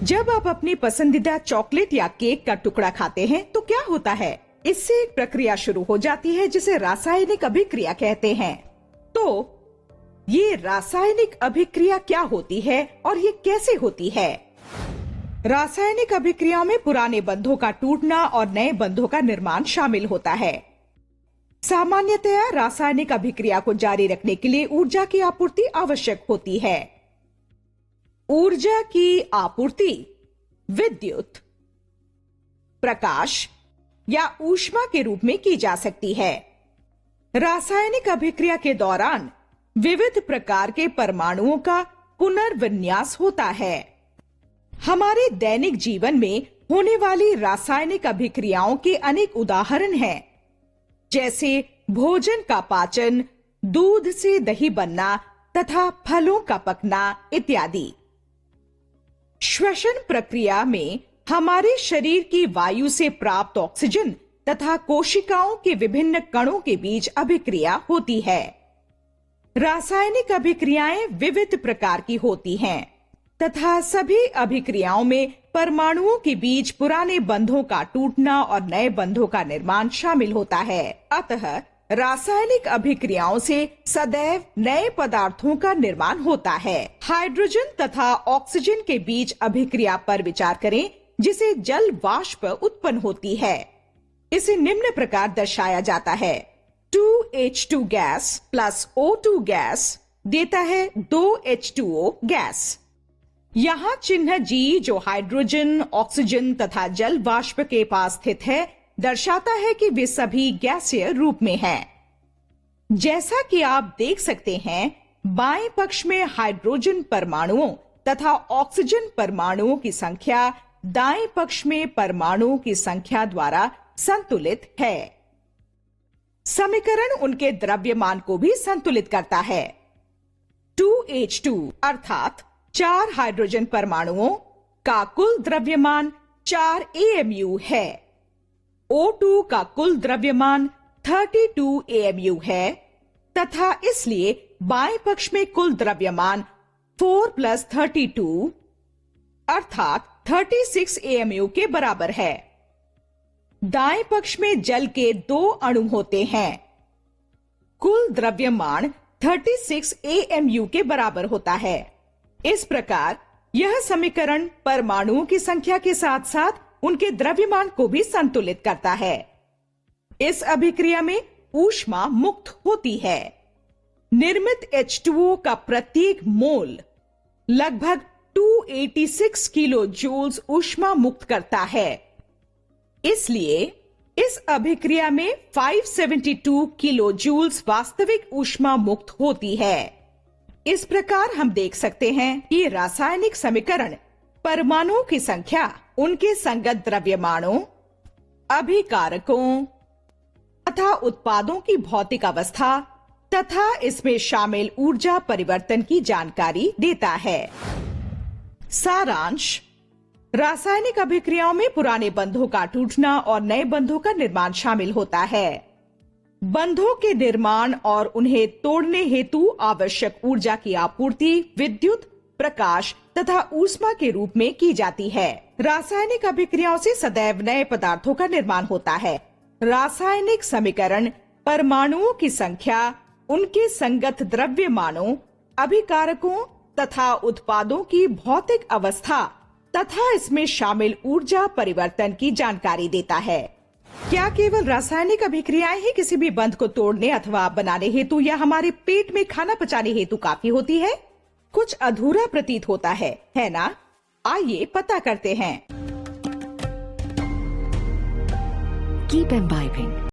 जब आप अपनी पसंदीदा चॉकलेट या केक का टुकड़ा खाते हैं तो क्या होता है? इससे एक प्रक्रिया शुरू हो जाती है जिसे रासायनिक अभिक्रिया कहते हैं। तो ये रासायनिक अभिक्रिया क्या होती है और ये कैसे होती है? रासायनिक अभिक्रियाओं में पुराने बंधों का टूटना और नए बंधों का निर्माण शामिल होता है। सामान्यतया रासायनिक अभिक्रिया को जारी रखने के लिए ऊर्जा की आपूर्ति आवश्यक होती है। ऊर्जा की आपूर्ति विद्युत, प्रकाश या ऊष्मा के रूप में की जा सकती है। रासायनिक अभिक्रिया के दौरान विविध प्रकार के परमाणुओं का पुनर्विन्यास होता है। हमारे दैनिक जीवन में होने वाली रासायनिक अभिक्रियाओं के अनेक उदाहरण हैं, जैसे भोजन का पाचन, दूध से दही बनना तथा फलों का पकना इत्यादि। श्वसन प्रक्रिया में हमारे शरीर की वायु से प्राप्त ऑक्सीजन तथा कोशिकाओं के विभिन्न कणों के बीच अभिक्रिया होती है। रासायनिक अभिक्रियाएं विविध प्रकार की होती हैं तथा सभी अभिक्रियाओं में परमाणुओं के बीच पुराने बंधों का टूटना और नए बंधों का निर्माण शामिल होता है। अतः रासायनिक अभिक्रियाओं से सदैव नए पदार्थों का निर्माण होता है। हाइड्रोजन तथा ऑक्सीजन के बीच अभिक्रिया पर विचार करें, जिसे जल वाष्प उत्पन्न होती है। इसे निम्न प्रकार दर्शाया जाता है। 2H2 gas plus O2 gas देता है 2H2O गैस। यहाँ चिन्ह G, जो हाइड्रोजन, ऑक्सीजन तथा जल वाष्प के पास स्थित है, दर्शाता है कि वे सभी गैसीय रूप में हैं। जैसा कि आप देख सकते हैं, बाएं पक्ष में हाइड्रोजन परमाणुओं तथा ऑक्सीजन परमाणुओं की संख्या दाएं पक्ष में परमाणुओं की संख्या द्वारा संतुलित है। समीकरण उनके द्रव्यमान को भी संतुलित करता है। 2H2 अर्थात 4 हाइड्रोजन परमाणुओं का कुल द्रव्यमान 4 AMU है। O2 का कुल द्रव्यमान 32 AMU है तथा इसलिए बाएं पक्ष में कुल द्रव्यमान 4 + 32 अर्थात 36 AMU के बराबर है। दाएं पक्ष में जल के 2 अणु होते हैं। कुल द्रव्यमान 36 AMU के बराबर होता है। इस प्रकार यह समीकरण परमाणुओं की संख्या के साथ साथ उनके द्रव्यमान को भी संतुलित करता है। इस अभिक्रिया में ऊष्मा मुक्त होती है। निर्मित H2O का प्रत्येक मोल लगभग 286 किलो जूल्स ऊष्मा मुक्त करता है। इसलिए इस अभिक्रिया में 572 किलो जूल्स वास्तविक ऊष्मा मुक्त होती है। इस प्रकार हम देख सकते हैं कि रासायनिक समीकरण परमाणुओं की संख्या, उनके संगत द्रव्यमानों, अभिकारकों तथा उत्पादों की भौतिक अवस्था तथा इसमें शामिल ऊर्जा परिवर्तन की जानकारी देता है। सारांश: रासायनिक अभिक्रियाओं में पुराने बंधों का टूटना और नए बंधों का निर्माण शामिल होता है। बंधों के निर्माण और उन्हें तोड़ने हेतु आवश्यक ऊर्जा की आपूर्ति विद्युत, प्रकाश तथा ऊष्मा के रूप में की जाती है। रासायनिक अभिक्रियाओं से सदैव नए पदार्थों का निर्माण होता है। रासायनिक समीकरण परमाणुओं की संख्या, उनके संगत द्रव्यमानों, अभिकारकों तथा उत्पादों की भौतिक अवस्था तथा इसमें शामिल ऊर्जा परिवर्तन की जानकारी देता है। क्या केवल रासायनिक अभिक्रियाएं ही किसी भी बंध को तोड़ने अथवा बनाने हेतु या हमारे पेट में खाना पचाने हेतु काफी होती है? कुछ अधूरा प्रतीत होता है ना? आइए पता करते हैं। Keep imbibing.